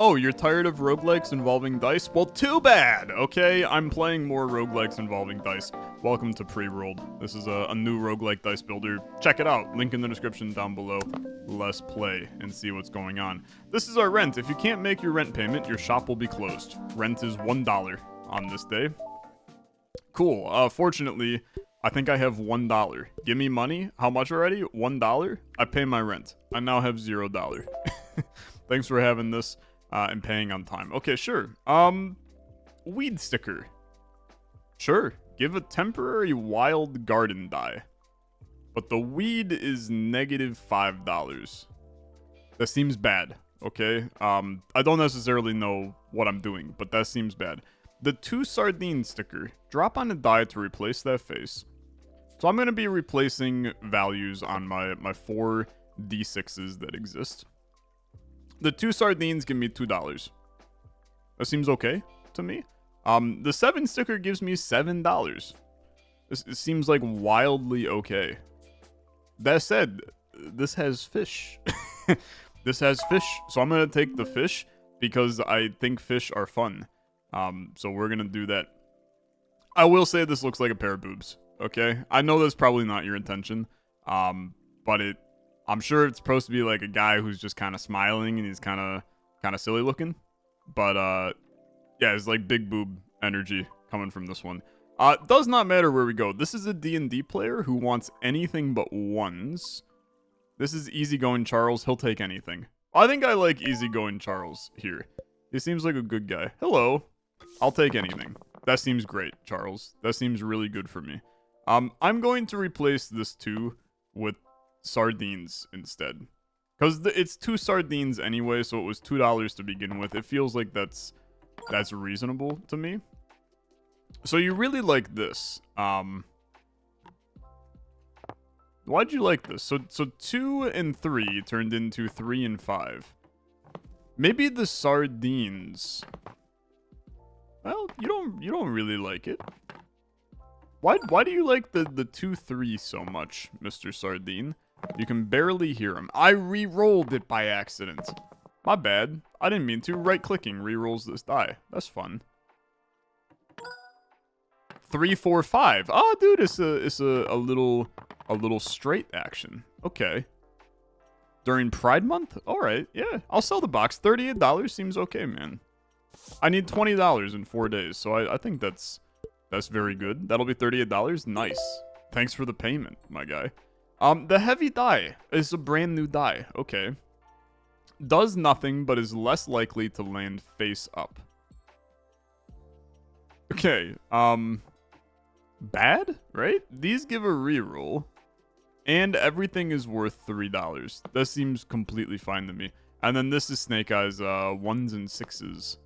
Oh, you're tired of roguelikes involving dice? Well, too bad, okay? I'm playing more roguelikes involving dice. Welcome to Prerolled. This is a new roguelike dice builder. Check it out. Link in the description down below. Let's play and see what's going on. This is our rent. If you can't make your rent payment, your shop will be closed. Rent is $1 on this day. Cool. Fortunately, I think I have $1. Give me money. How much already? $1? I pay my rent. I now have $0. Thanks for having this. And paying on time. Okay, sure. Weed sticker. Sure. Give a temporary wild garden die. But the weed is negative $5. That seems bad. Okay. I don't necessarily know what I'm doing, but that seems bad. The 2 sardine sticker. Drop on a die to replace that face. So I'm going to be replacing values on my 4 D6s that exist. The 2 sardines give me $2. That seems okay to me. The 7 sticker gives me $7. It seems like wildly okay. That said, this has fish. This has fish, so I'm gonna take the fish because I think fish are fun. So we're gonna do that. I will say this looks like a pair of boobs. Okay, I know that's probably not your intention. But I'm sure it's supposed to be like a guy who's just kind of smiling and he's kind of silly looking. But, yeah, it's like big boob energy coming from this one. Does not matter where we go. This is a D&D player who wants anything but ones. This is easygoing Charles. He'll take anything. I think I like easygoing Charles here. He seems like a good guy. Hello. I'll take anything. That seems great, Charles. That seems really good for me. I'm going to replace this 2 with sardines instead, because it's 2 sardines anyway, so it was $2 to begin with. It feels like that's reasonable to me. So you really like this. Why'd you like this? So 2 and 3 turned into 3 and 5. Maybe the sardines, well, you don't really like it. Why do you like the 2-3 so much, Mr. Sardine? You can barely hear him. I re-rolled it by accident. My bad. I didn't mean to. Right-clicking re-rolls this die. That's fun. 3, 4, 5. Oh, dude, it's a little straight action. Okay. During Pride Month? All right. Yeah, I'll sell the box. $38 seems okay, man. I need $20 in 4 days, so I think that's very good. That'll be $38. Nice. Thanks for the payment, my guy. The heavy die is a brand new die. Okay. Does nothing, but is less likely to land face up. Okay. Bad, right? These give a reroll. And everything is worth $3. That seems completely fine to me. And then this is Snake Eyes, 1s and 6s.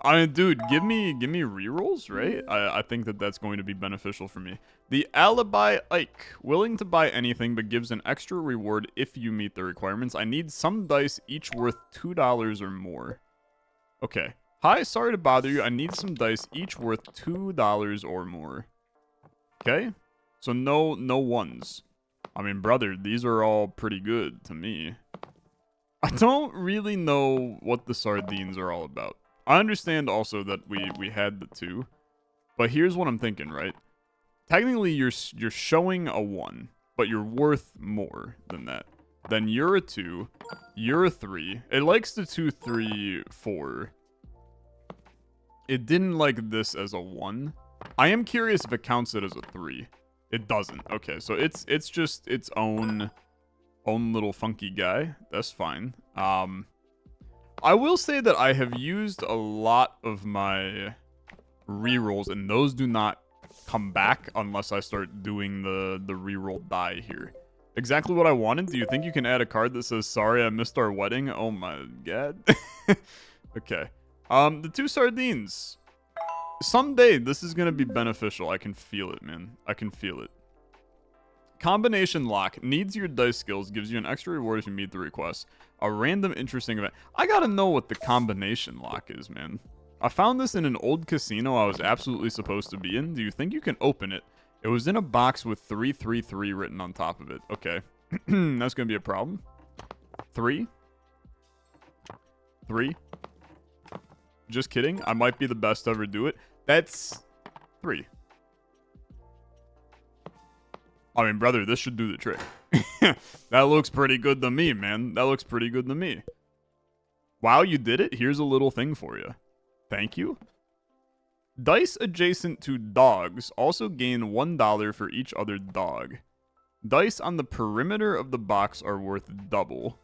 I mean, dude, give me rerolls, right? I think that's going to be beneficial for me. The Alibi Ike. Willing to buy anything, but gives an extra reward if you meet the requirements. I need some dice, each worth $2 or more. Okay. Hi, sorry to bother you. I need some dice, each worth $2 or more. Okay? So no ones. I mean, brother, these are all pretty good to me. I don't really know what the sardines are all about. I understand also that we had the 2, but here's what I'm thinking, right? Technically, you're showing a 1, but you're worth more than that. Then you're a 2, you're a 3. It likes the 2, 3, 4. It didn't like this as a 1. I am curious if it counts it as a 3. It doesn't. Okay, so it's just its own little funky guy. That's fine. I will say that I have used a lot of my rerolls, and those do not come back unless I start doing the reroll die here. Exactly what I wanted. Do you think you can add a card that says, sorry, I missed our wedding? Oh my god. Okay. The 2 sardines. Someday, this is going to be beneficial. I can feel it, man. I can feel it. Combination lock. Needs your dice skills. Gives you an extra reward if you meet the request. A random interesting event. I gotta know what the combination lock is, man. I found this in an old casino I was absolutely supposed to be in. Do you think you can open it? It was in a box with 333 written on top of it. Okay. That's gonna be a problem. 3. 3. Just kidding. I might be the best to ever do it. That's 3. I mean, brother, this should do the trick. That looks pretty good to me, man. That looks pretty good to me. Wow, you did it? Here's a little thing for you. Thank you. Dice adjacent to dogs also gain $1 for each other dog. Dice on the perimeter of the box are worth double.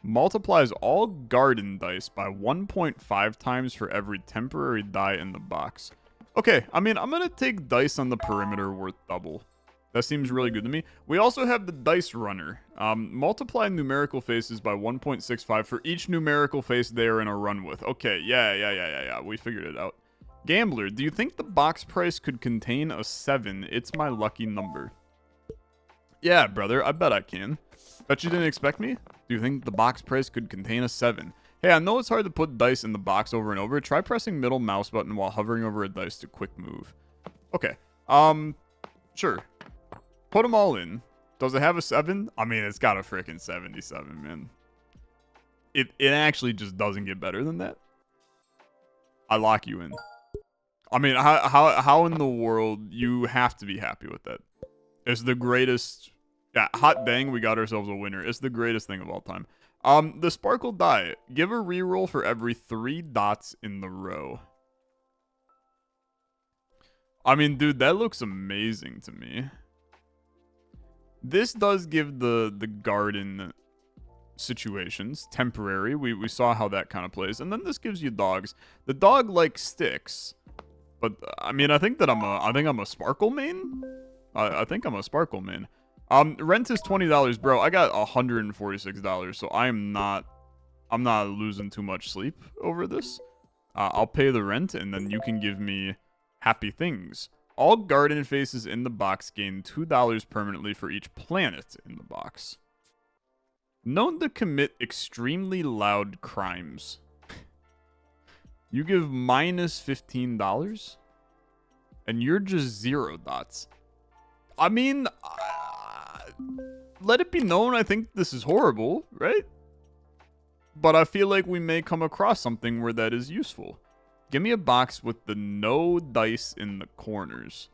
Multiplies all garden dice by 1.5 times for every temporary die in the box. Okay, I mean, I'm going to take dice on the perimeter worth double. That seems really good to me. We also have the dice runner. Multiply numerical faces by 1.65 for each numerical face they are in a run with. Okay, yeah. We figured it out. Gambler, do you think the box price could contain a 7? It's my lucky number. Yeah, brother, I bet I can. Bet you didn't expect me? Do you think the box price could contain a 7? Hey, I know it's hard to put dice in the box over and over. Try pressing middle mouse button while hovering over a dice to quick move. Okay. Sure. Put them all in. Does it have a 7? I mean, it's got a freaking 77, man. It actually just doesn't get better than that. I lock you in. I mean, how in the world? You have to be happy with that. It's the greatest. Yeah, hot dang, we got ourselves a winner. It's the greatest thing of all time. The sparkle die. Give a reroll for every 3 dots in the row. I mean, dude, that looks amazing to me. This does give the garden situations temporary. We saw how that kind of plays. And then this gives you dogs. The dog likes sticks. But I mean, I think I'm a sparkle main. I think I'm a sparkle main. Rent is $20, bro. I got $146, so I'm not losing too much sleep over this. I'll pay the rent, and then you can give me happy things. All garden faces in the box gain $2 permanently for each planet in the box. Known to commit extremely loud crimes. You give minus $15, and you're just 0 dots. I mean, let it be known, I think this is horrible, right? But I feel like we may come across something where that is useful. Give me a box with the no dice in the corners.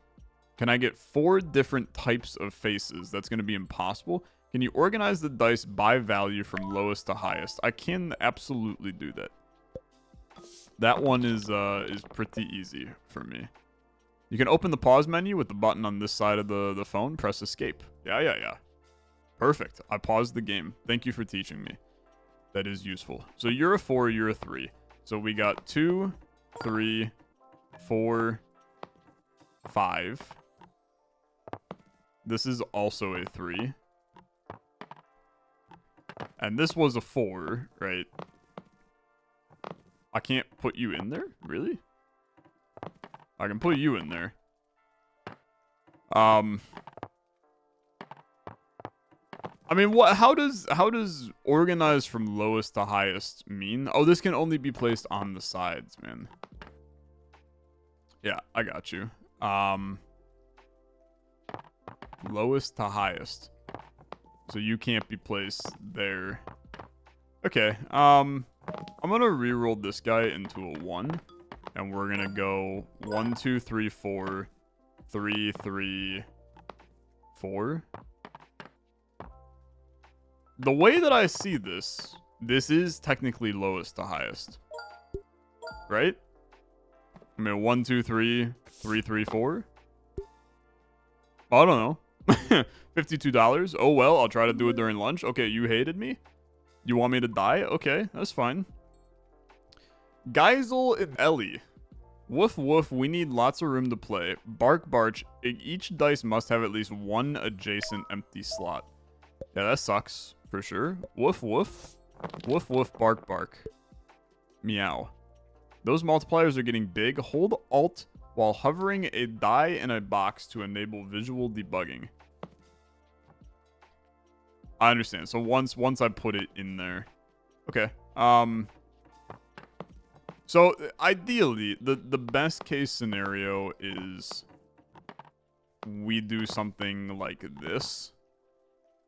Can I get 4 different types of faces? That's going to be impossible. Can you organize the dice by value from lowest to highest? I can absolutely do that. That one is pretty easy for me. You can open the pause menu with the button on this side of the phone. Press escape. Yeah. Perfect. I paused the game. Thank you for teaching me. That is useful. So you're a 4, you're a 3. So we got 2, 3, 4, 5. This is also a 3. And this was a 4, right? I can't put you in there? Really? I can put you in there. I mean, how does organize from lowest to highest mean? Oh, this can only be placed on the sides, man. Yeah, I got you. Lowest to highest. So you can't be placed there. Okay, I'm gonna reroll this guy into a 1. And we're gonna go 1, 2, 3, 4, 3, 3, 4. The way that I see this is technically lowest to highest. Right? I mean, 1, 2, 3, 3, 3, 4. I don't know. $52. Oh, well, I'll try to do it during lunch. Okay, you hated me? You want me to die? Okay, that's fine. Geisel and Ellie. Woof woof, we need lots of room to play. Bark barch, each dice must have at least 1 adjacent empty slot. Yeah, that sucks, for sure. Woof woof. Woof woof, bark bark. Meow. Those multipliers are getting big. Hold Alt while hovering a die in a box to enable visual debugging. I understand. So once I put it in there. Okay. So ideally, the best case scenario is we do something like this.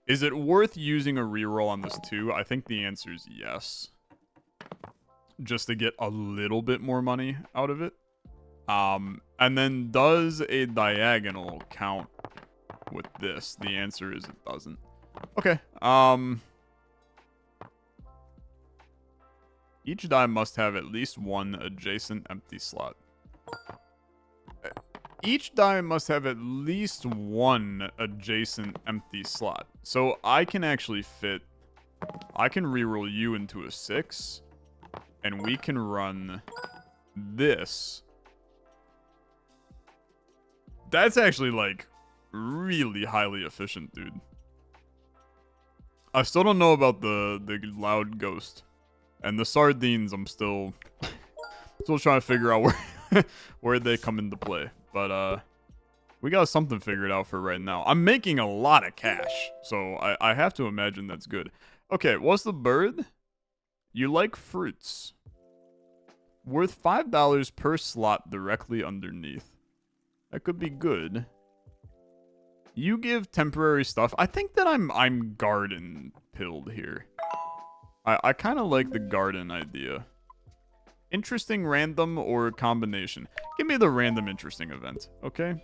Is it worth using a reroll on this too? I think the answer is yes. just to get a little bit more money out of it. And then does a diagonal count with this? The answer is it doesn't. Okay. Each die must have at least one adjacent empty slot. Each die must have at least one adjacent empty slot. So I can actually fit... I can reroll you into a 6. And we can run this. That's actually, like, really highly efficient, dude. I still don't know about the loud ghost. And the sardines, I'm still trying to figure out where they come into play. But, we got something figured out for right now. I'm making a lot of cash, so I have to imagine that's good. Okay, what's the bird? You like fruits. Worth $5 per slot directly underneath. That could be good. You give temporary stuff. I think that I'm garden pilled here. I kind of like the garden idea. Interesting random or combination. Give me the random interesting event, okay?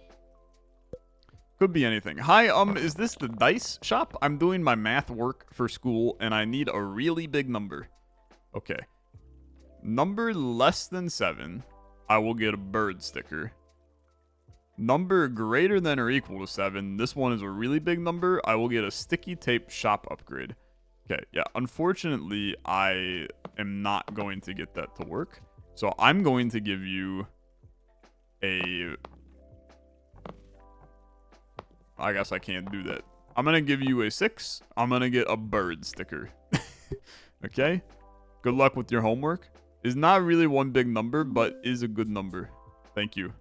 Could be anything. Hi, is this the dice shop? I'm doing my math work for school and I need a really big number. Okay. Number less than 7, I will get a bird sticker. Number greater than or equal to 7, this one is a really big number, I will get a sticky tape shop upgrade. Okay, yeah, unfortunately, I am not going to get that to work. So I'm going to give you a... I guess I can't do that. I'm going to give you a 6. I'm going to get a bird sticker. Okay? Good luck with your homework. Is not really one big number, but is a good number. Thank you.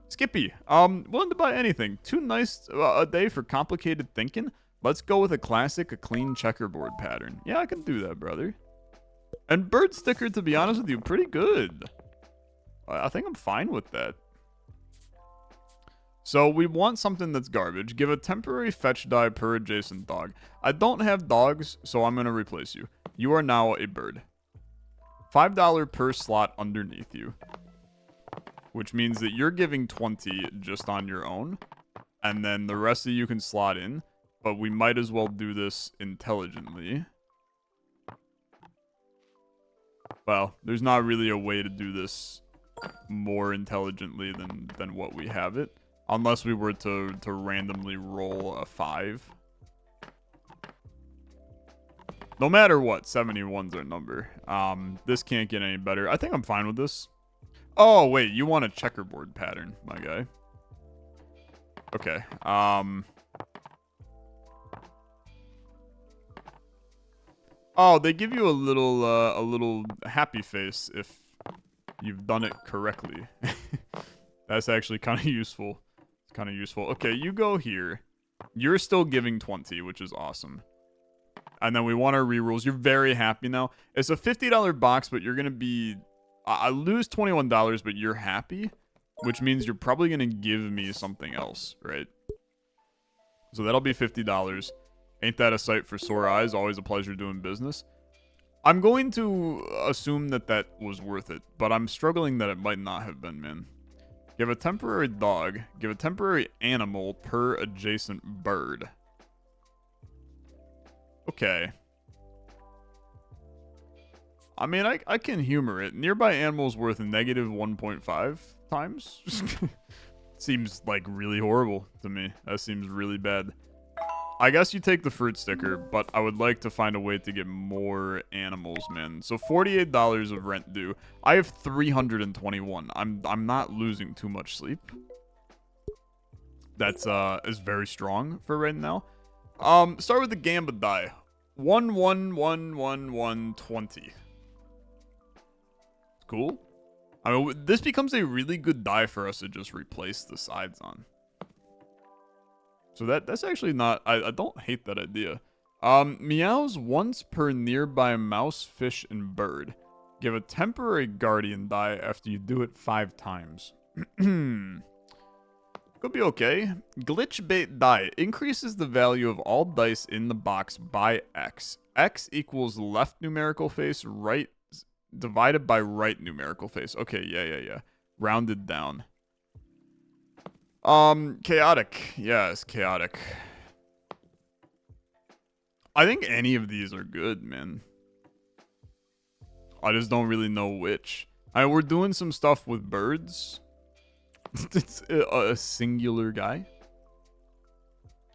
Skippy, willing to buy anything. Too nice a day for complicated thinking? Let's go with a classic, a clean checkerboard pattern. Yeah, I can do that, brother. And bird sticker, to be honest with you, pretty good. I think I'm fine with that. So we want something that's garbage. Give a temporary fetch die per adjacent dog. I don't have dogs, so I'm going to replace you. You are now a bird. $5 per slot underneath you. Which means that you're giving 20 just on your own. And then the rest of you can slot in. But we might as well do this intelligently. Well, there's not really a way to do this more intelligently than what we have it. Unless we were to randomly roll a 5. No matter what, 71's our number. This can't get any better. I think I'm fine with this. Oh, wait, you want a checkerboard pattern, my guy. Okay, oh, they give you a little happy face if you've done it correctly. That's actually kind of useful. It's kind of useful. Okay, you go here. You're still giving 20, which is awesome. And then we want our rerolls. You're very happy now. It's a $50 box, but you're going to be... I lose $21, but you're happy, which means you're probably going to give me something else, right? So that'll be $50. Ain't that a sight for sore eyes? Always a pleasure doing business. I'm going to assume that that was worth it, but I'm struggling that it might not have been, man. Give a temporary dog. Give a temporary animal per adjacent bird. Okay. I mean, I can humor it. Nearby animals worth a negative 1.5 times? Seems like really horrible to me. That seems really bad. I guess you take the fruit sticker, but I would like to find a way to get more animals, man. So $48 of rent due. I have 321. I'm not losing too much sleep. That's is very strong for right now. Start with the gamba die. 1 1 1 1 1 20. Cool. I mean, this becomes a really good die for us to just replace the sides on. So that's actually not... I don't hate that idea. Meows once per nearby mouse, fish, and bird. Give a temporary guardian die after you do it 5 times. Could be okay. Glitch bait die. Increases the value of all dice in the box by X. X equals left numerical face, right divided by right numerical face. Okay, yeah. Rounded down. Chaotic. Yes, chaotic. I think any of these are good, man. I just don't really know which. We're doing some stuff with birds. It's a singular guy.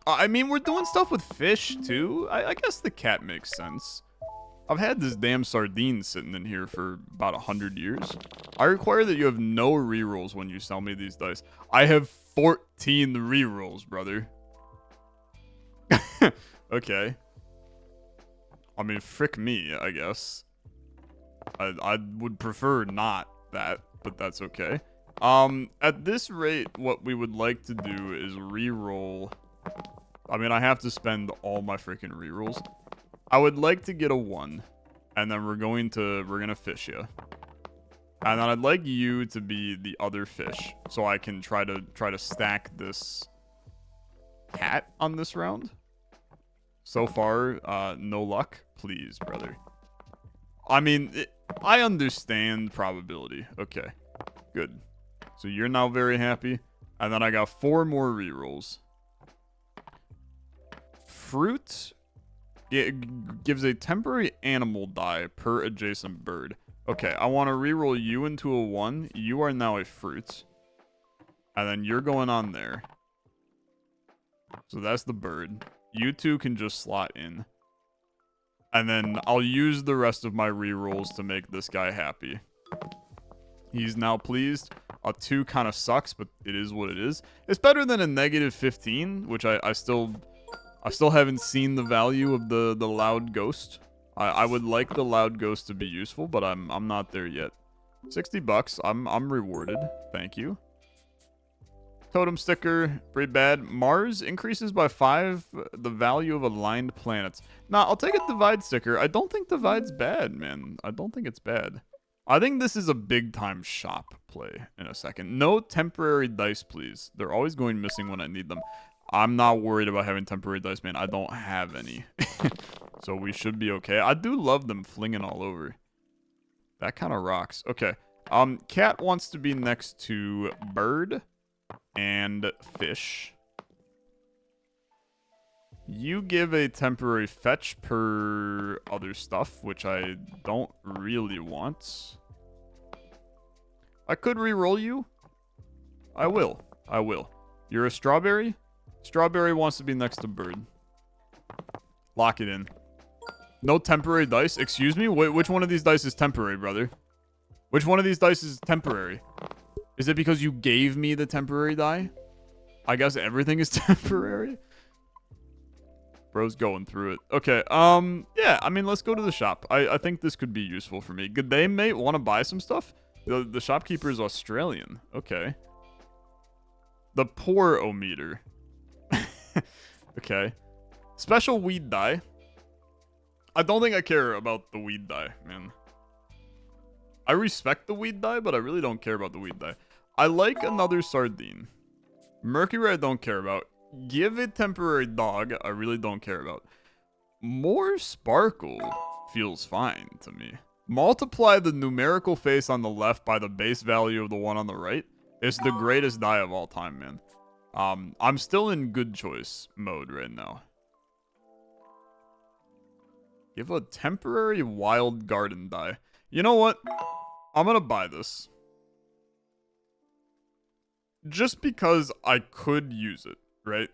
I mean, we're doing stuff with fish, too. I guess the cat makes sense. I've had this damn sardine sitting in here for about 100 years. I require that you have no rerolls when you sell me these dice. I have 14 rerolls, brother. Okay. I mean, frick me, I guess. I would prefer not that, but that's okay. At this rate, what we would like to do is reroll. I mean, I have to spend all my freaking rerolls. I would like to get a 1, and then we're gonna fish you. And then I'd like you to be the other fish, so I can try to stack this cat on this round. So far, no luck. Please, brother. I mean, I understand probability. Okay, good. So you're now very happy. And then I got 4 more rerolls. Fruit gives a temporary animal die per adjacent bird. Okay, I want to reroll you into a 1. You are now a fruit. And then you're going on there. So that's the bird. You two can just slot in. And then I'll use the rest of my rerolls to make this guy happy. He's now pleased. A 2 kind of sucks, but it is what it is. It's better than a -15, which I still haven't seen the value of the loud ghost. I would like the loud ghost to be useful, but I'm not there yet. $60. I'm rewarded. Thank you. Totem sticker, pretty bad. Mars increases by 5 the value of aligned planets. Nah, I'll take a divide sticker. I don't think divide's bad, man. I don't think it's bad. I think this is a big time shop play in a second. No temporary dice, please. They're always going missing when I need them. I'm not worried about having temporary dice, man. I don't have any. So we should be okay. I do love them flinging all over. That kind of rocks. Okay. Cat wants to be next to bird and fish. You give a temporary fetch per other stuff, which I don't really want. I could re-roll you. I will. You're a strawberry? Strawberry wants to be next to bird. Lock it in. No temporary dice? Excuse me? Which one of these dice is temporary, brother? Which one of these dice is temporary? Is it because you gave me the temporary die? I guess everything is temporary? Bro's going through it. Okay, yeah, I mean, let's go to the shop. I think this could be useful for me. Good day, mate. Want to buy some stuff? The shopkeeper is Australian. Okay. The poor-o-meter. Okay. Special weed die. I don't think I care about the weed die, man. I respect the weed die, but I really don't care about the weed die. I like another sardine. Mercury I don't care about. Give it temporary dog, I really don't care about. More sparkle feels fine to me. Multiply the numerical face on the left by the base value of the one on the right. It's the greatest die of all time, man. I'm still in good choice mode right now. Give a temporary wild garden die. You know what? I'm gonna buy this. Just because I could use it, right?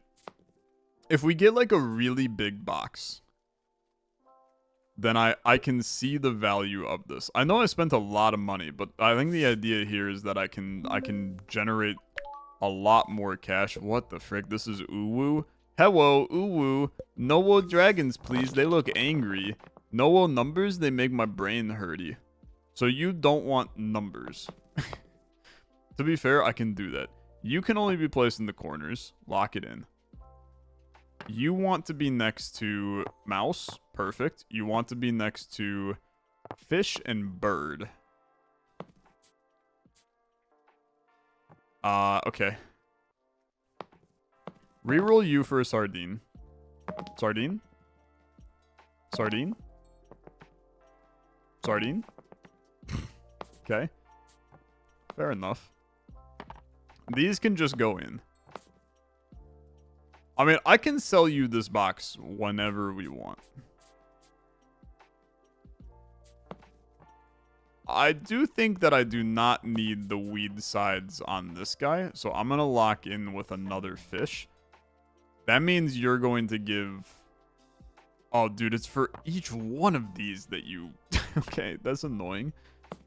If we get like a really big box, then I can see the value of this. I know I spent a lot of money, but I think the idea here is that I can generate a lot more cash. What the frick? This is uwu. Hello, uwu. No dragons, please. They look angry. No numbers, they make my brain hurty. So you don't want numbers. To be fair, I can do that. You can only be placed in the corners. Lock it in. You want to be next to mouse. Perfect. You want to be next to fish and bird. Okay. Reroll you for a sardine. Sardine? Sardine? Sardine? Okay. Fair enough. These can just go in. I mean, I can sell you this box whenever we want. I do think that I do not need the weed sides on this guy, so I'm going to lock in with another fish. That means you're going to give... Oh, dude, it's for each one of these that you... Okay, that's annoying.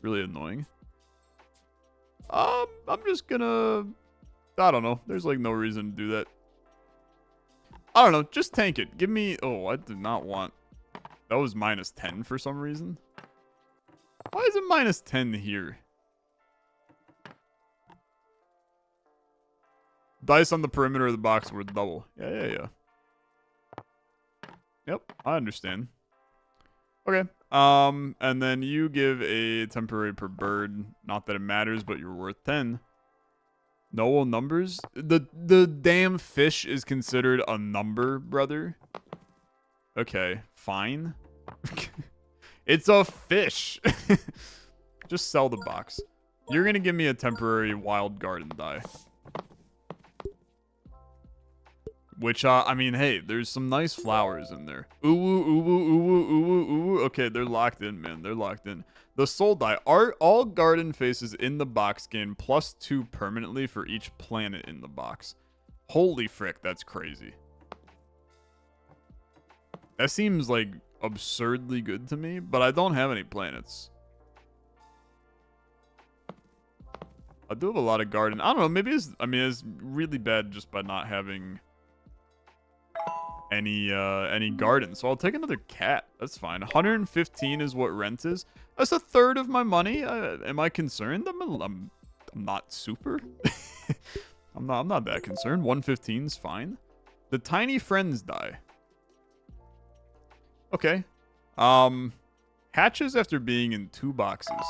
Really annoying. I'm just gonna... I don't know. There's, like, no reason to do that. I don't know. Just tank it. Give me... Oh, I did not want... That was minus 10 for some reason. Why is it minus 10 here? Dice on the perimeter of the box were double. Yeah. Yep, I understand. Okay. And then you give a temporary per bird. Not that it matters, but you're worth 10. No numbers? The damn fish is considered a number, brother. Okay, fine. It's a fish. Just sell the box. You're gonna give me a temporary wild garden die. Which, I mean, hey, there's some nice flowers in there. Ooh. Okay, they're locked in, man. They're locked in. The soul die. Are all garden faces in the box gain +2 permanently for each planet in the box? Holy frick, that's crazy. That seems, like, absurdly good to me, but I don't have any planets. I do have a lot of garden. I don't know, maybe it's really bad just by not having... any garden, so I'll take another cat. That's fine. 115 is what rent is. That's a third of my money. Am I concerned? I'm not super. I'm not that concerned. 115 is fine. The tiny friends die. Okay. Hatches after being in 2 boxes.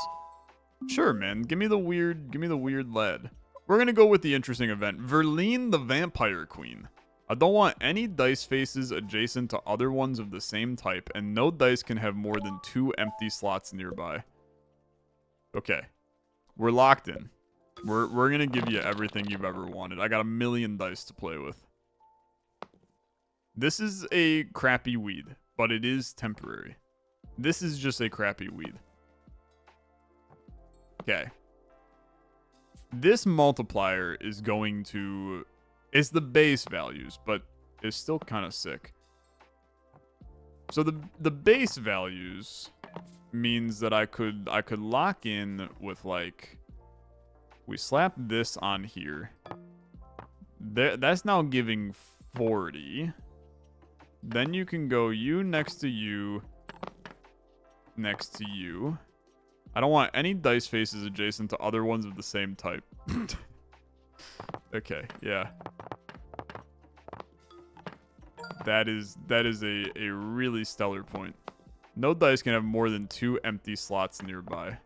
Sure, man. Give me the weird lad. We're gonna go with the interesting event. Verlene the Vampire Queen. I don't want any dice faces adjacent to other ones of the same type, and no dice can have more than 2 empty slots nearby. Okay. We're locked in. We're gonna give you everything you've ever wanted. I got a million dice to play with. This is a crappy weed, but it is temporary. This is just a crappy weed. Okay. This multiplier is going to... It's the base values, but it's still kind of sick. So the base values means that I could lock in with, like, we slap this on here. That's now giving 40. Then you can go you next to you next to you. I don't want any dice faces adjacent to other ones of the same type. Okay, yeah. That is a really stellar point. No dice can have more than 2 empty slots nearby.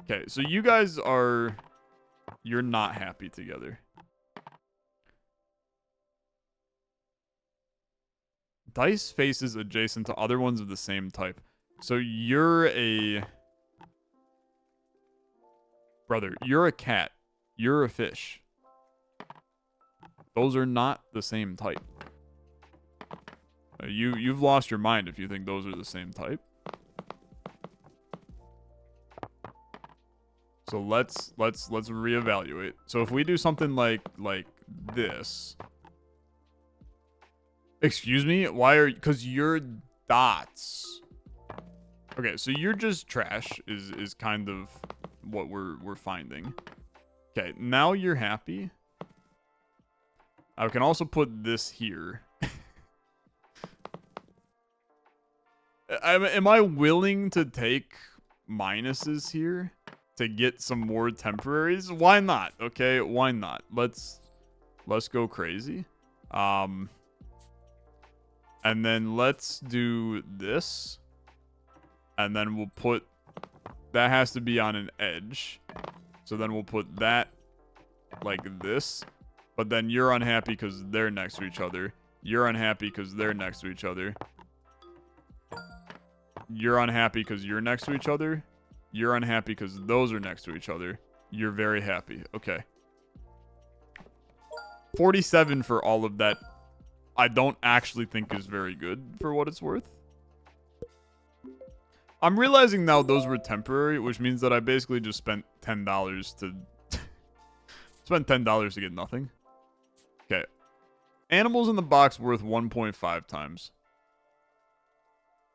Okay, so you guys are... You're not happy together. Dice faces adjacent to other ones of the same type. So you're a... Brother, you're a cat. You're a fish. Those are not the same type. You've lost your mind if you think those are the same type. So let's reevaluate. So if we do something like this. Excuse me? Why are... Because you're dots. Okay, so you're just trash is kind of what we're finding. Okay, now you're happy. I can also put this here. Am I willing to take minuses here to get some more temporaries? Why not? Okay, why not? Let's go crazy. And then let's do this. And then we'll put... That has to be on an edge. So then we'll put that like this. But then you're unhappy because they're next to each other. You're unhappy because they're next to each other. You're unhappy because you're next to each other. You're unhappy because those are next to each other. You're very happy. Okay. 47 for all of that. I don't actually think is very good for what it's worth. I'm realizing now those were temporary, which means that I basically just spent $10 to... spent $10 to get nothing. Okay. Animals in the box worth 1.5 times.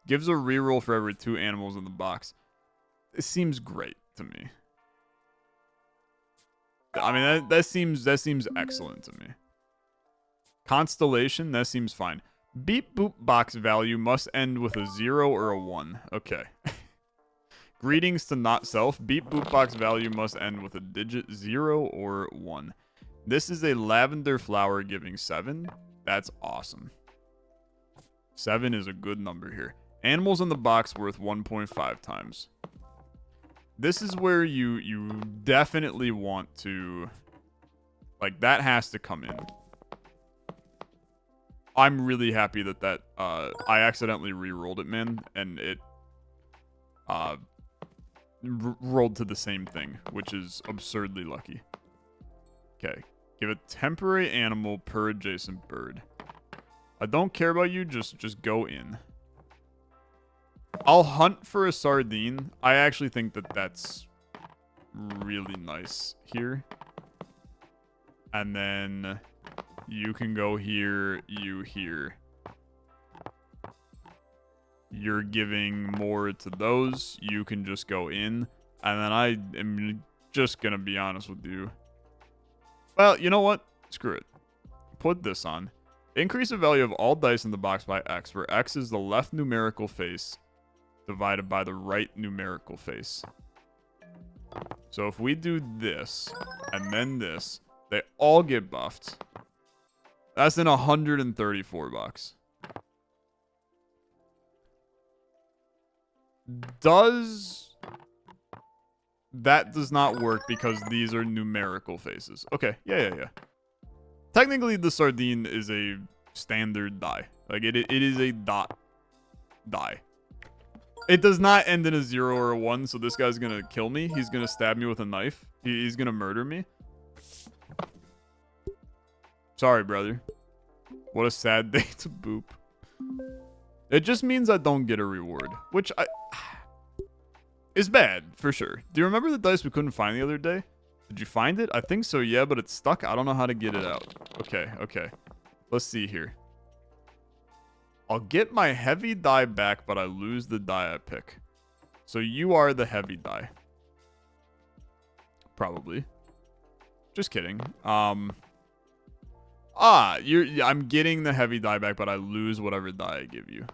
Gives a reroll for every 2 animals in the box. It seems great to me. I mean, that seems excellent to me. Constellation, that seems fine. Beep boop box value must end with a 0 or a 1. Okay. Greetings to not self. Beep boop box value must end with a digit 0 or 1. This is a lavender flower giving 7. That's awesome. 7 is a good number here. Animals in the box worth 1.5 times. This is where you definitely want to... Like, that has to come in. I'm really happy that I accidentally re-rolled it, man, and it rolled to the same thing, which is absurdly lucky. Okay, give a temporary animal per adjacent bird. I don't care about you, just go in. I'll hunt for a sardine. I actually think that that's really nice here. And then... You can go here, you here. You're giving more to those. You can just go in. And then I am just going to be honest with you. Well, you know what? Screw it. Put this on. Increase the value of all dice in the box by X, where X is the left numerical face divided by the right numerical face. So if we do this, and then this, they all get buffed. That's in $134. That does not work because these are numerical faces. Okay, yeah. Technically, the sardine is a standard die. Like, it is a dot die. It does not end in a 0 or a 1, so this guy's gonna kill me. He's gonna stab me with a knife. He's gonna murder me. Sorry, brother. What a sad day to boop. It just means I don't get a reward, which is bad, for sure. Do you remember the dice we couldn't find the other day? Did you find it? I think so, yeah, but it's stuck. I don't know how to get it out. Okay. Let's see here. I'll get my heavy die back, but I lose the die I pick. So you are the heavy die. Probably. Just kidding. I'm getting the heavy die back, but I lose whatever die I give you.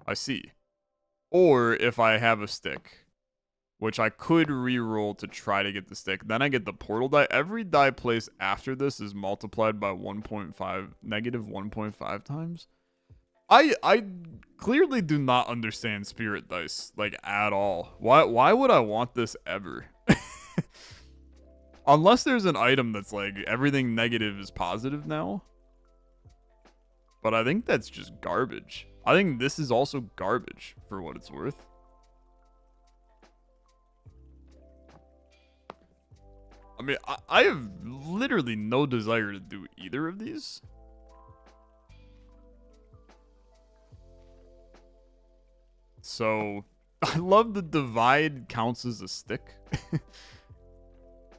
I see. Or if I have a stick, which I could re-roll to try to get the stick, then I get the portal die. Every die placed after this is multiplied by negative 1.5 times. I clearly do not understand spirit dice, like, at all. Why would I want this ever? Unless there's an item that's like, everything negative is positive now. But I think that's just garbage. I think this is also garbage, for what it's worth. I mean, I have literally no desire to do either of these. So, I love the divide counts as a stick.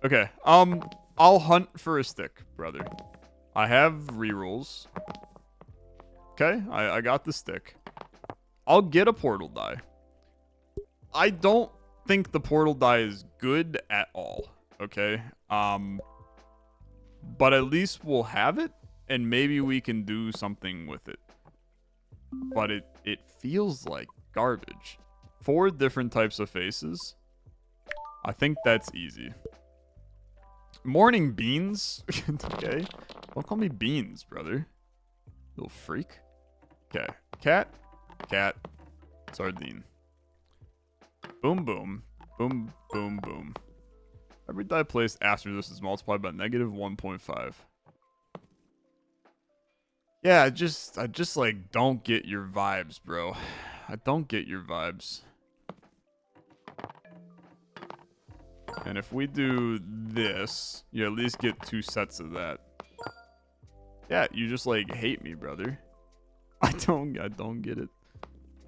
Okay, I'll hunt for a stick, brother. I have rerolls. Okay, I got the stick. I'll get a portal die. I don't think the portal die is good at all, okay? But at least we'll have it, and maybe we can do something with it. But it feels like garbage. 4 different types of faces. I think that's easy. Morning beans. Okay. Don't call me beans, brother. Little freak. Okay. Cat. Sardine. Boom, boom. Boom, boom, boom. Every die placed after this is multiplied by negative 1.5. Yeah, I just like don't get your vibes, bro. I don't get your vibes. And if we do this, you at least get 2 sets of that. Yeah, you just like hate me, brother. I don't get it.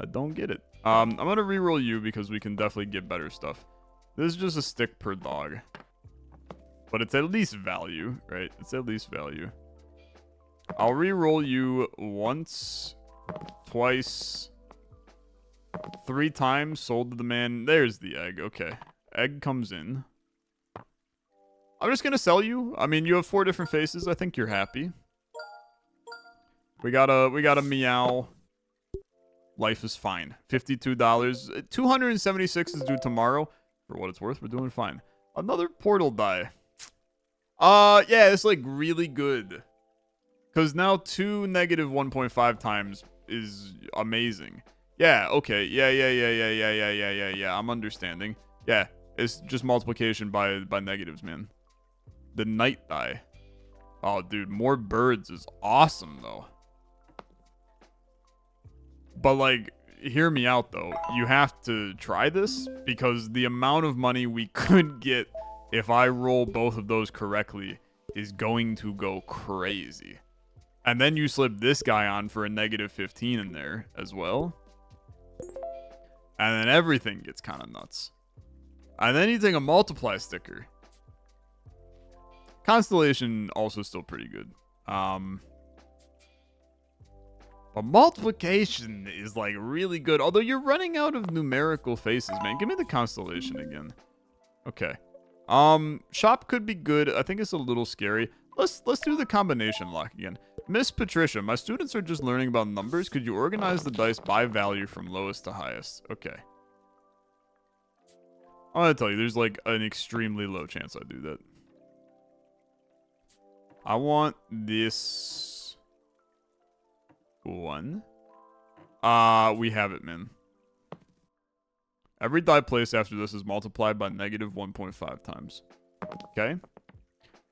I don't get it. I'm gonna reroll you because we can definitely get better stuff. This is just a stick per dog. But it's at least value, right? It's at least value. I'll reroll you once, twice, 3 times. Sold to the man. There's the egg. Okay. Egg comes in. I'm just gonna sell you. I mean, you have 4 different faces. I think you're happy. We got a meow. Life is fine. $52. 276 is due tomorrow. For what it's worth, we're doing fine. Another portal die. Yeah, it's like really good. Because now 2 negative 1.5 times is amazing. Yeah, okay. Yeah. I'm understanding. Yeah, it's just multiplication by negatives, man. The night die. Oh, dude, more birds is awesome, though. But, like, hear me out, though. You have to try this because the amount of money we could get if I roll both of those correctly is going to go crazy. And then you slip this guy on for a negative 15 in there as well. And then everything gets kind of nuts. And then you take a multiply sticker. Constellation also still pretty good. But multiplication is like really good. Although you're running out of numerical faces, man. Give me the constellation again. Okay. Shop could be good. I think it's a little scary. Let's do the combination lock again. Miss Patricia, my students are just learning about numbers. Could you organize the dice by value from lowest to highest? Okay. I'm gonna tell you, there's like an extremely low chance I do that. I want this one. We have it, man. Every die placed after this is multiplied by negative 1.5 times. Okay.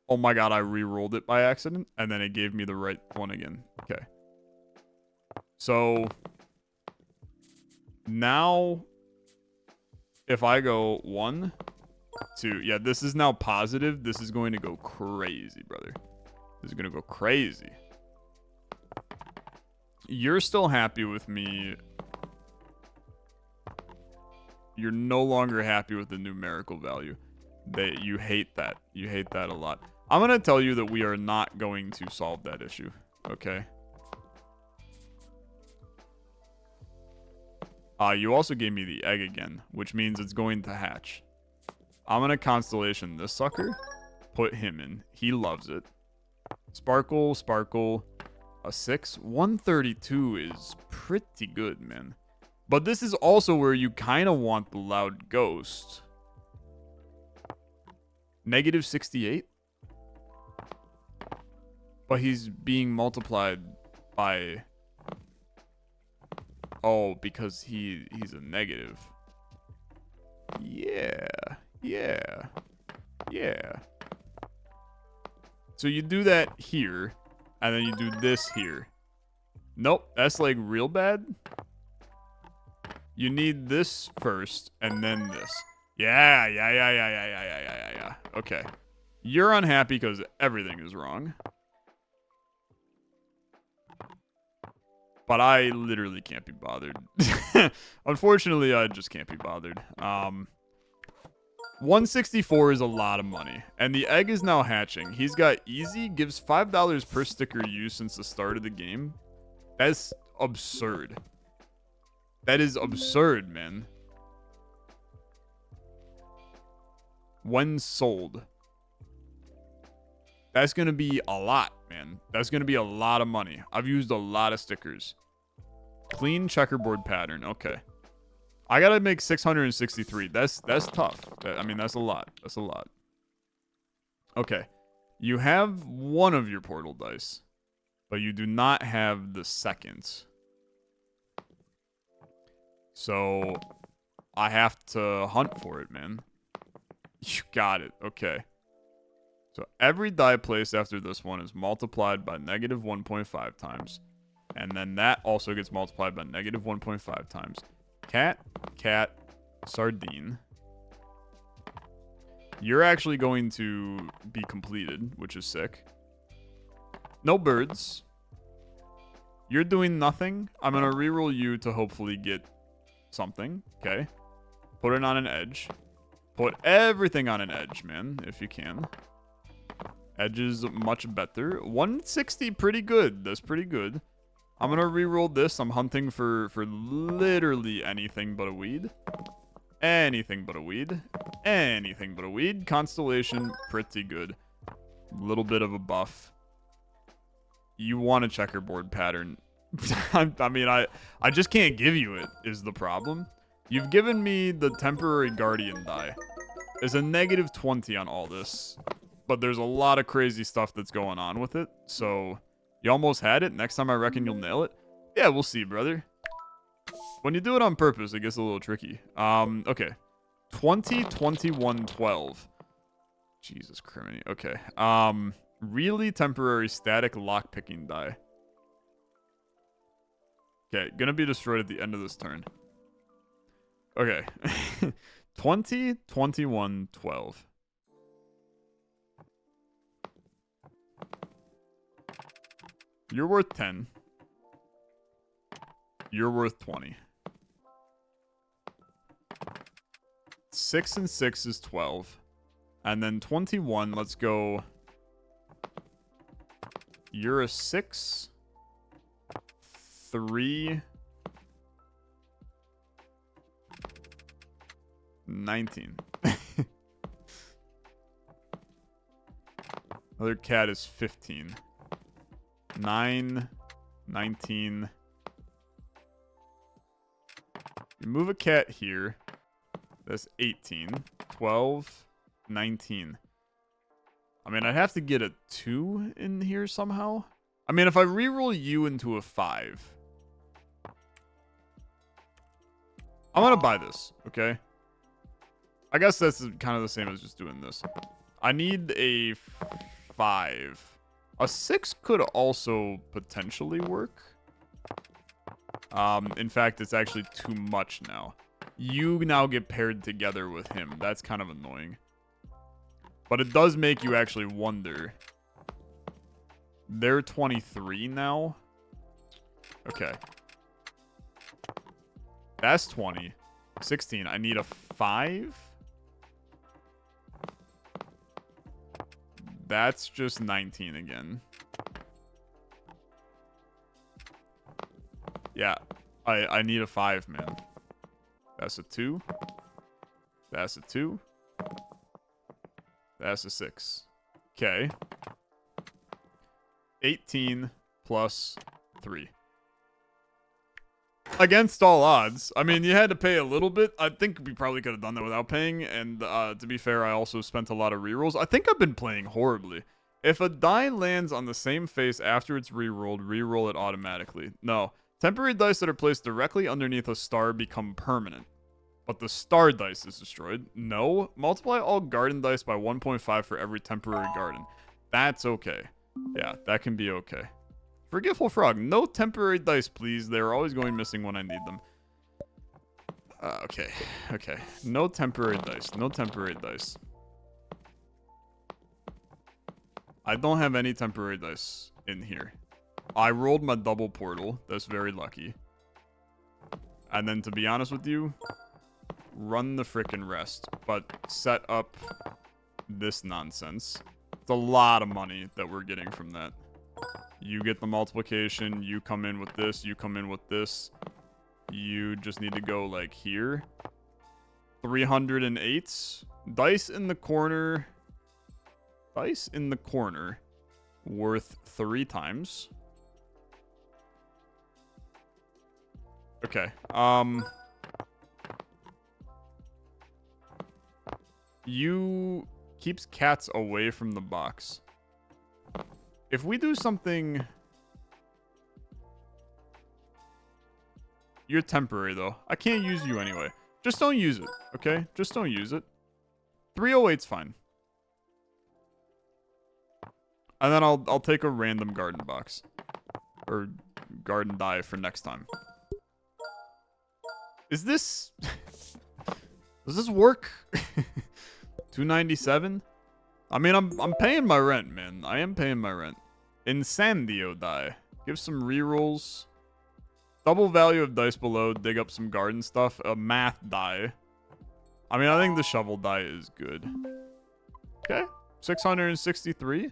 Oh my god, I re-rolled it by accident, and then it gave me the right one again. Okay. So, now, if I go 1, 2, yeah, this is now positive. This is going to go crazy, brother. This is going to go crazy. You're still happy with me. You're no longer happy with the numerical value. You hate that. You hate that a lot. I'm going to tell you that we are not going to solve that issue. Okay? You also gave me the egg again, which means it's going to hatch. I'm going to constellation this sucker. Put him in. He loves it. Sparkle, sparkle. A 6. 132 is pretty good, man. But this is also where you kind of want the loud ghost. Negative 68. But he's being multiplied by... Oh, because he's a negative. Yeah. So you do that here, and then you do this here. Nope, that's like real bad. You need this first, and then this. Yeah. Okay. You're unhappy because everything is wrong. But I literally can't be bothered. Unfortunately, I just can't be bothered. 164 is a lot of money. And the egg is now hatching. He's got easy, gives $5 per sticker used since the start of the game. That's absurd. That is absurd, man. When sold. That's going to be a lot, man. That's going to be a lot of money. I've used a lot of stickers. Clean checkerboard pattern. Okay. I got to make 663. That's tough. I mean, that's a lot. That's a lot. Okay. You have one of your portal dice, but you do not have the second. So, I have to hunt for it, man. You got it. Okay. So every die placed after this one is multiplied by negative 1.5 times. And then that also gets multiplied by negative 1.5 times. Cat, cat, sardine. You're actually going to be completed, which is sick. No birds. You're doing nothing. I'm going to reroll you to hopefully get something. Okay. Put it on an edge. Put everything on an edge, man, if you can. Edge is much better. 160, pretty good. That's pretty good. I'm going to reroll this. I'm hunting for literally anything but a weed. Anything but a weed. Anything but a weed. Constellation, pretty good. A little bit of a buff. You want a checkerboard pattern. I mean, I just can't give you it, is the problem. You've given me the temporary guardian die. There's a negative 20 on all this. But there's a lot of crazy stuff that's going on with it. So, you almost had it. Next time I reckon you'll nail it. Yeah, we'll see, brother. When you do it on purpose, it gets a little tricky. Okay. 20, 21, 12. Jesus criminy. Okay. Really temporary static lockpicking die. Okay, gonna be destroyed at the end of this turn. Okay. 20, 21, 12. You're worth 10. You're worth 20. 6 and 6 is 12. And then 21, let's go. You're a 6. 3. 19. Other cat is 15. 9. 19. You move a cat here. That's 18. 12. 19. I mean, I'd have to get a 2 in here somehow. I mean, if I reroll you into a 5. I'm gonna buy this, okay? I guess that's kind of the same as just doing this. I need a 5. A 6 could also potentially work. In fact, it's actually too much now. You now get paired together with him. That's kind of annoying. But it does make you actually wonder. They're 23 now. Okay. That's 20. 16. I need a 5. That's just 19 again. Yeah. I need a 5, man. That's a 2. That's a 2. That's a 6. Okay. 18 plus 3. Against all odds. I mean, you had to pay a little bit. I think we probably could have done that without paying. And to be fair, I also spent a lot of rerolls. I think I've been playing horribly. If a die lands on the same face after it's rerolled, reroll it automatically. No. Temporary dice that are placed directly underneath a star become permanent. But the star dice is destroyed. No. Multiply all garden dice by 1.5 for every temporary garden. That's okay. Yeah, that can be okay. Forgetful Frog. No temporary dice, please. They're always going missing when I need them. Okay. Okay. No temporary dice. No temporary dice. I don't have any temporary dice in here. I rolled my double portal. That's very lucky. And then, to be honest with you, run the frickin' rest. But set up this nonsense. It's a lot of money that we're getting from that. You get the multiplication. You come in with this. You come in with this. You just need to go, like, here. 308. Dice in the corner. Dice in the corner. Worth 3 times. Okay. You keeps cats away from the box. If we do something... You're temporary, though. I can't use you anyway. Just don't use it, okay? Just don't use it. 308's fine. And then I'll take a random garden box. Or garden die for next time. Is this... Does this work? 297. I mean, I'm paying my rent, man. I am paying my rent. Incendio die. Give some rerolls. Double value of dice below. Dig up some garden stuff. A math die. I mean, I think the shovel die is good. Okay. 663.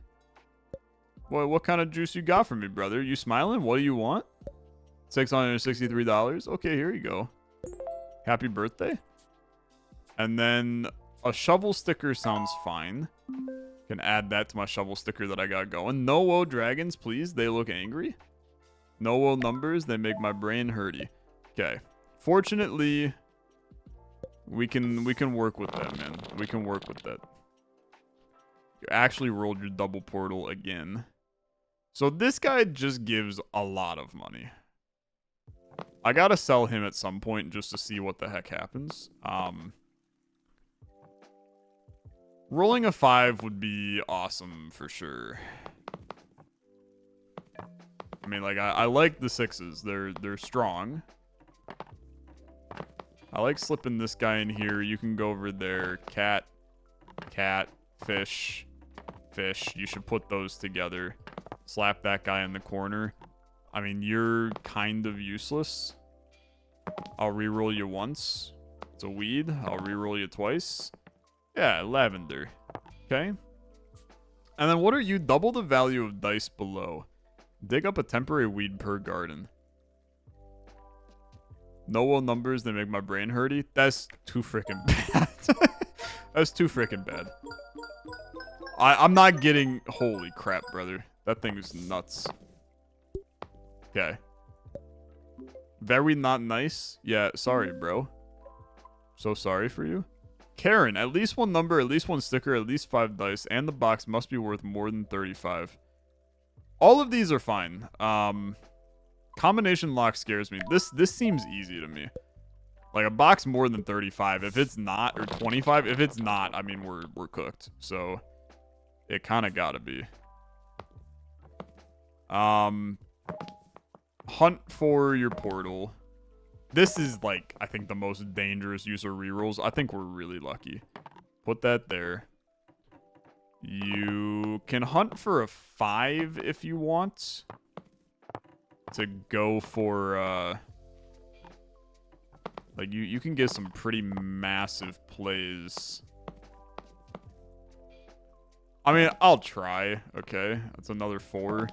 What kind of juice you got for me, brother? You smiling? What do you want? $663. Okay, here you go. Happy birthday. And then a shovel sticker sounds fine. Can add that to my shovel sticker that I got going. No woe dragons, please. They look angry. No woe numbers. They make my brain hurty. Okay. Fortunately, we can work with that, man. We can work with that. You actually rolled your double portal again. So this guy just gives a lot of money. I gotta sell him at some point just to see what the heck happens. Rolling a 5 would be awesome for sure. I mean, like, I like the 6s. They're strong. I like slipping this guy in here. You can go over there. Cat, fish, fish. You should put those together. Slap that guy in the corner. I mean, you're kind of useless. I'll reroll you once. It's a weed. I'll reroll you twice. Yeah, lavender. Okay. And then what are you? Double the value of dice below. Dig up a temporary weed per garden. No woe numbers, they make my brain hurty. That's too freaking bad. That's too freaking bad. I'm not getting... Holy crap, brother. That thing is nuts. Okay. Very not nice. Yeah, sorry, bro. So sorry for you. Karen, at least one number, at least one sticker, at least 5 dice, and the box must be worth more than 35. All of these are fine. Combination lock scares me. This seems easy to me. Like a box more than 35. If it's not, or 25, if it's not, I mean we're cooked. So it kind of gotta be. Hunt for your portal. This is like, I think, the most dangerous use of rerolls. I think we're really lucky. Put that there. You can hunt for a 5 if you want. To go for, like, you can get some pretty massive plays. I mean, I'll try. Okay, that's another 4.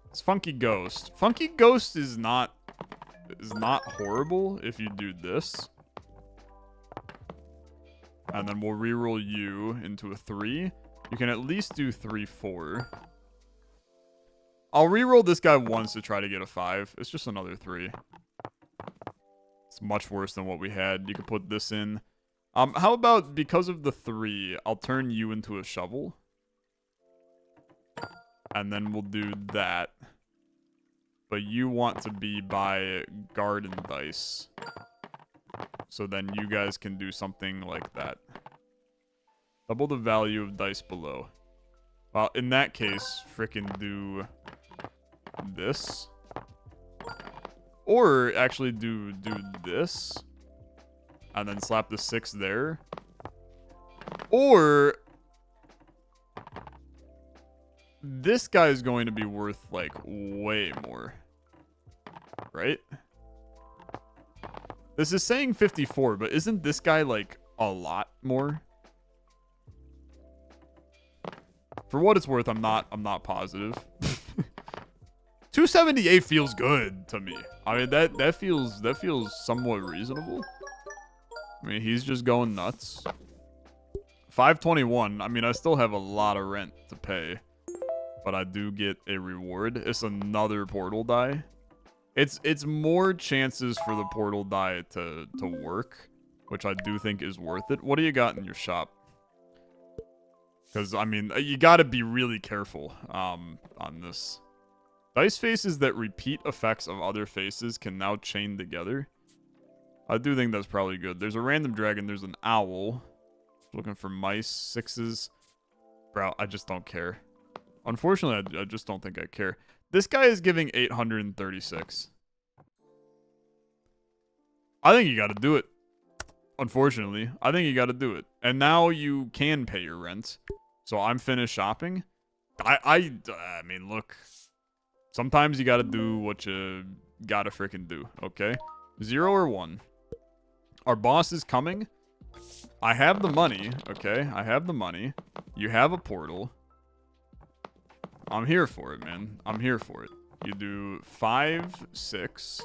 It's Funky Ghost. Funky Ghost is not horrible if you do this. And then we'll reroll you into a 3. You can at least do 3, 4. I'll reroll this guy once to try to get a 5. It's just another 3. It's much worse than what we had. You could put this in. How about, because of the 3, I'll turn you into a shovel. And then we'll do that. But you want to be by garden dice. So then you guys can do something like that. Double the value of dice below. Well, in that case, frickin' do this. Or actually do this. And then slap the 6 there. Or this guy is going to be worth, like, way more. Right? This is saying 54, but isn't this guy, like, a lot more? For what it's worth, I'm not positive. 278 feels good to me. I mean, that feels somewhat reasonable. I mean, he's just going nuts. 521. I mean, I still have a lot of rent to pay. But I do get a reward. It's another portal die. It's more chances for the portal die to work, which I do think is worth it. What do you got in your shop? Because, I mean, you got to be really careful on this. Dice faces that repeat effects of other faces can now chain together. I do think that's probably good. There's a random dragon. There's an owl. Looking for mice. 6s. Bro, I just don't care. Unfortunately, I just don't think I care. This guy is giving 836. I think you got to do it. Unfortunately, I think you got to do it. And now you can pay your rent. So I'm finished shopping. I mean, look. Sometimes you got to do what you got to freaking do, okay? 0 or 1. Our boss is coming. I have the money, okay? I have the money. You have a portal. I'm here for it, man. I'm here for it. You do 5, 6.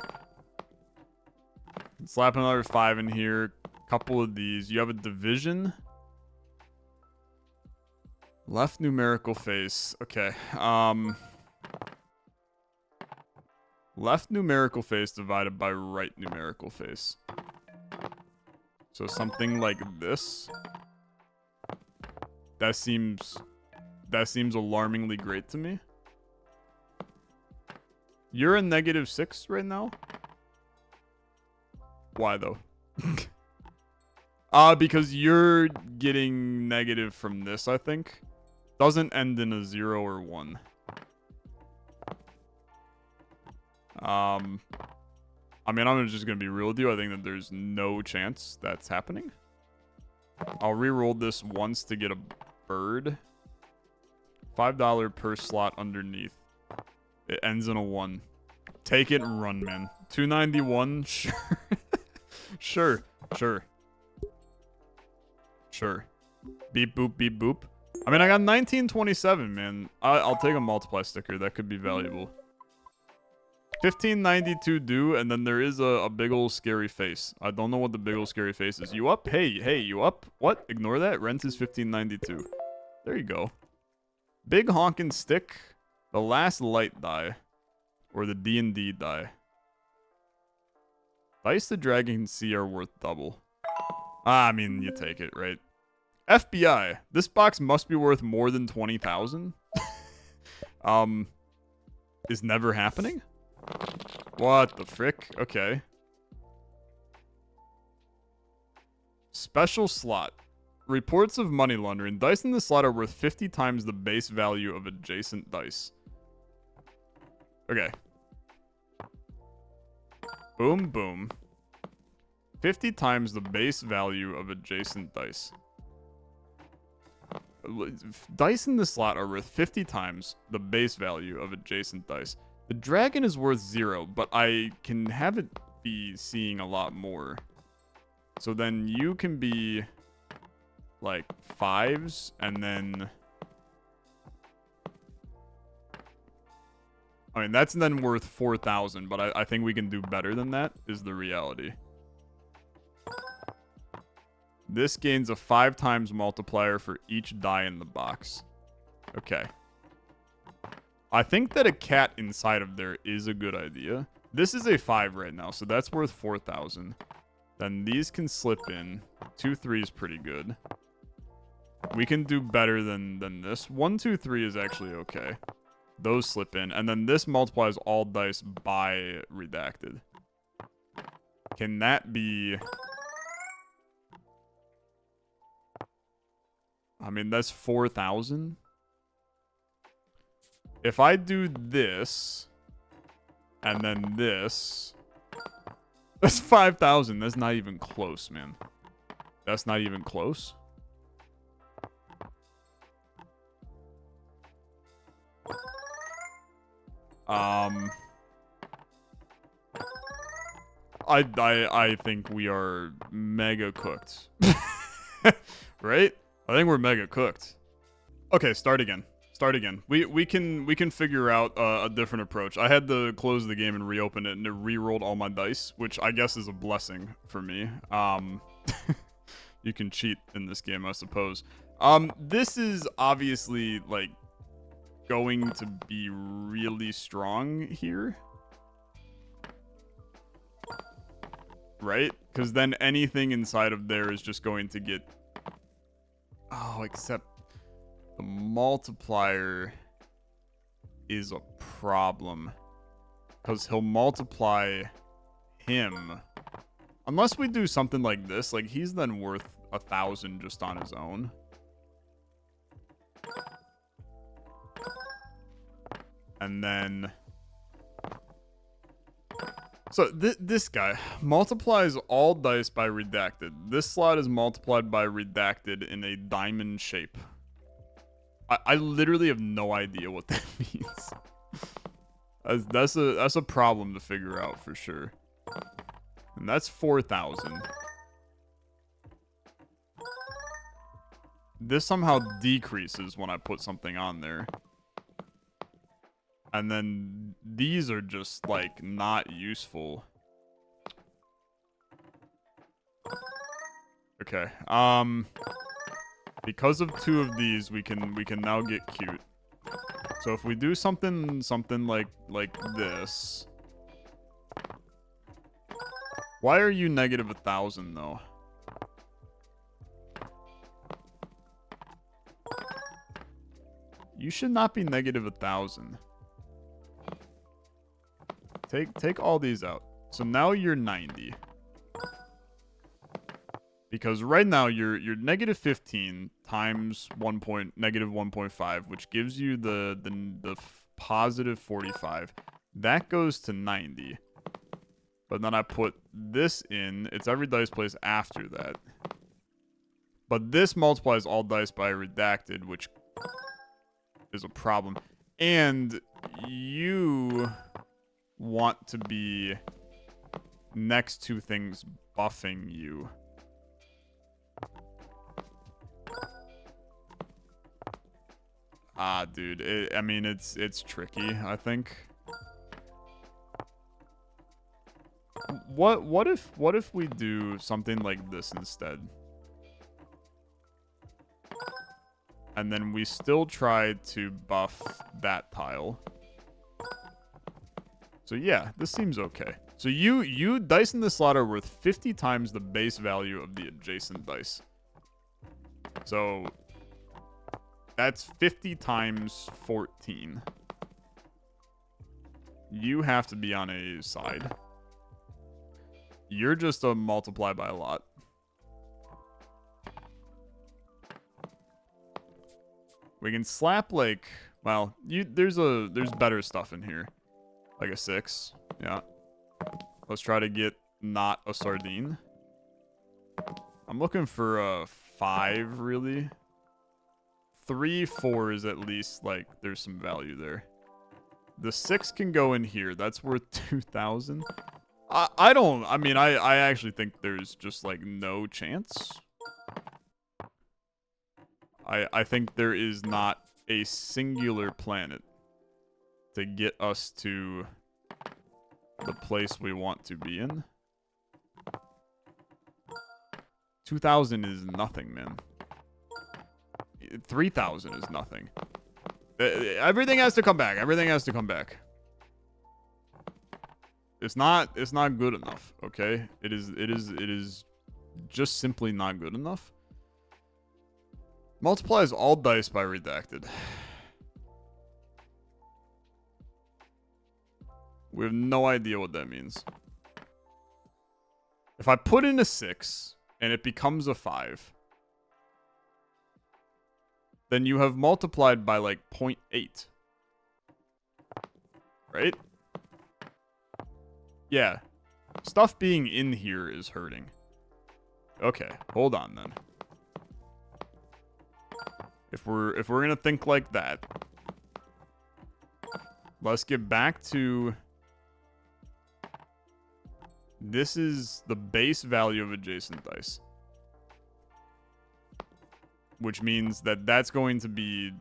Slap another 5 in here. Couple of these. You have a division. Left numerical face. Okay. Left numerical face divided by right numerical face. So something like this. That seems alarmingly great to me. You're a -6 right now? Why though? Because you're getting negative from this, I think. Doesn't end in a 0 or 1. I mean, I'm just gonna be real with you. I think that there's no chance that's happening. I'll re-roll this once to get a bird. $5 per slot underneath. It ends in a 1. Take it and run, man. 291, sure. Sure. Beep boop, beep boop. I mean, I got 1927, man. I'll take a multiply sticker. That could be valuable. 1592 due, and then there is a big ol' scary face. I don't know what the big ol' scary face is. You up? Hey, you up? What? Ignore that. Rent is 1592. There you go. Big honkin' stick. The last light die. Or the D&D die. Dice the dragon can see are worth double. I mean, you take it, right? FBI. This box must be worth more than 20,000. Is never happening? What the frick? Okay. Special slot. Reports of money laundering. Dice in this slot are worth 50 times the base value of adjacent dice. Okay. Boom, boom. 50 times the base value of adjacent dice. Dice in this slot are worth 50 times the base value of adjacent dice. The dragon is worth 0, but I can have it be seeing a lot more. So then you can be like 5s, and then... I mean, that's then worth 4,000, but I think we can do better than that, is the reality. This gains a 5 times multiplier for each die in the box. Okay. I think that a cat inside of there is a good idea. This is a 5 right now, so that's worth 4,000. Then these can slip in. 2, 3 is pretty good. We can do better than this. 1, 2, 3 is actually okay. Those slip in. And then this multiplies all dice by redacted. Can that be... I mean, that's 4,000. If I do this, and then this, that's 5,000. That's not even close, man. That's not even close. I think we are mega cooked. Right? I think we're mega cooked. Okay, start again. Start again. We can figure out a different approach. I had to close the game and reopen it, and it re-rolled all my dice, which I guess is a blessing for me. You can cheat in this game, I suppose. This is obviously like going to be really strong here. Right? Because then anything inside of there is just going to get... Oh, except the multiplier is a problem. Because he'll multiply him. Unless we do something like this, like he's then worth 1,000 just on his own. And then So this guy multiplies all dice by redacted. This slot is multiplied by redacted in a diamond shape. I literally have no idea what that means. That's a problem to figure out for sure. And that's 4,000. This somehow decreases when I put something on there. And then these are just like not useful. Okay. Because of 2 of these, we can now get cute. So if we do something like this. Why are you negative 1,000 though? You should not be negative 1,000. Take all these out. So now you're 90. Because right now you're negative 15 times negative 1.5, which gives you the positive 45. That goes to 90. But then I put this in. It's every dice place after that. But this multiplies all dice by redacted, which is a problem. And you want to be next to things buffing you. Dude, I mean, it's tricky, I think. What if we do something like this instead? And then we still try to buff that tile. So yeah, this seems okay. So you dice in this slot are worth 50 times the base value of the adjacent dice. So that's 50 times 14. You have to be on a side. You're just a multiply by a lot. We can slap like, well, there's better stuff in here. Like a 6. Yeah. Let's try to get not a sardine. I'm looking for a 5 really. 3, 4 is at least like there's some value there. The 6 can go in here. That's worth 2,000. I mean, I actually think there's just like no chance. I think there is not a singular planet to get us to the place we want to be in. 2,000 is nothing, man. 3,000 is nothing. Everything has to come back. Everything has to come back. It's not good enough, okay? It is just simply not good enough. Multiplies all dice by redacted. We have no idea what that means. If I put in a 6 and it becomes a 5, then you have multiplied by like 0.8. Right? Yeah. Stuff being in here is hurting. Okay, hold on then. If we're gonna think like that, let's get back to this is the base value of adjacent dice, which means that that's going to be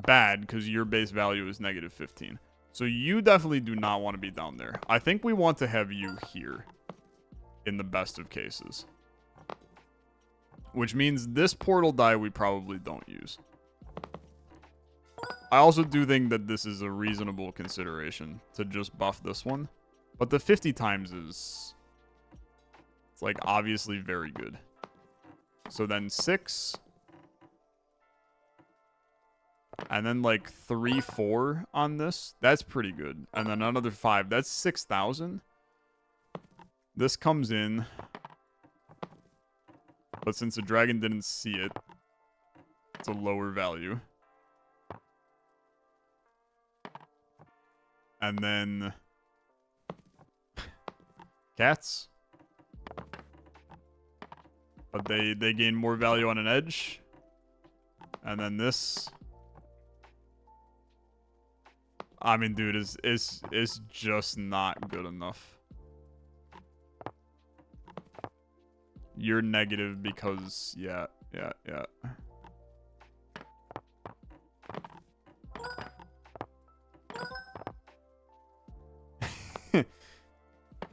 bad because your base value is negative 15. So you definitely do not want to be down there. I think we want to have you here in the best of cases. Which means this portal die we probably don't use. I also do think that this is a reasonable consideration to just buff this one. But the 50 times is... it's like obviously very good. So then 6... and then like 3, 4 on this. That's pretty good. And then another 5. That's 6,000. This comes in. But since the dragon didn't see it, it's a lower value. And then Cats. But they gain more value on an edge. And then this. I mean, dude, is just not good enough. You're negative because, yeah.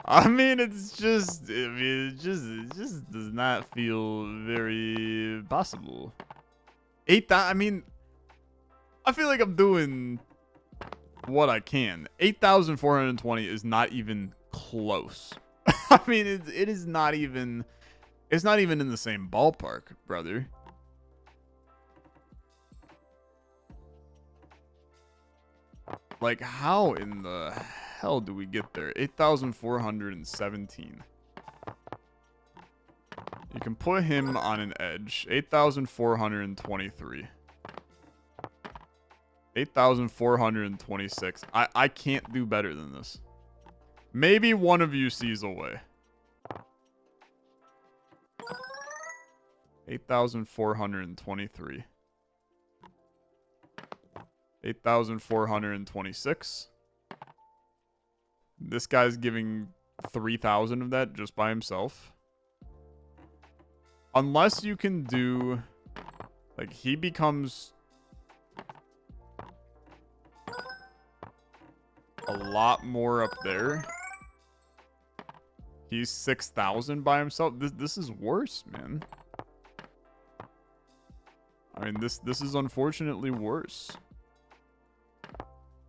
I mean, it just does not feel very possible. 8,000, I mean, I feel like I'm doing what I can. 8,420 is not even close. I mean, it is not even, it's not even in the same ballpark, brother. Like, how in the hell do we get there? 8,417. You can put him on an edge. 8,423. 8,426. I can't do better than this. Maybe one of you sees a way. 8,423. 8,426. This guy's giving 3,000 of that just by himself. Unless you can do, like, he becomes a lot more up there. He's 6,000 by himself. This is worse, man. I mean, this is unfortunately worse.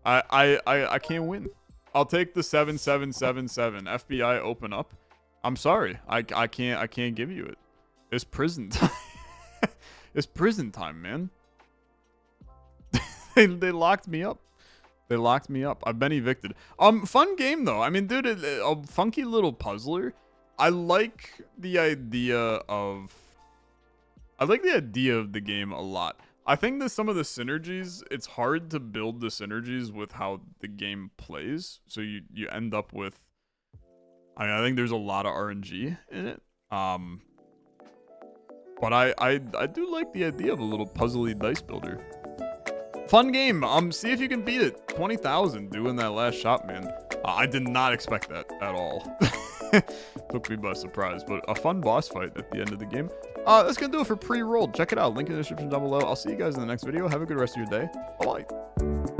I can't win. I'll take the 7777. FBI, open up. I'm sorry. I can't give you it. It's prison time. It's prison time, man. They locked me up. They locked me up. I've been evicted. Fun game though. I mean, dude, a funky little puzzler. I like the idea of the game a lot. I think that some of the synergies, it's hard to build the synergies with how the game plays. So you end up with, I mean, I think there's a lot of RNG in it. But I do like the idea of a little puzzly dice builder. Fun game. See if you can beat it. 20,000 doing that last shot, man. I did not expect that at all. Took me by surprise, but a fun boss fight at the end of the game. That's gonna do it for Prerolled. Check it out. Link in the description down below. I'll see you guys in the next video. Have a good rest of your day. Bye-bye.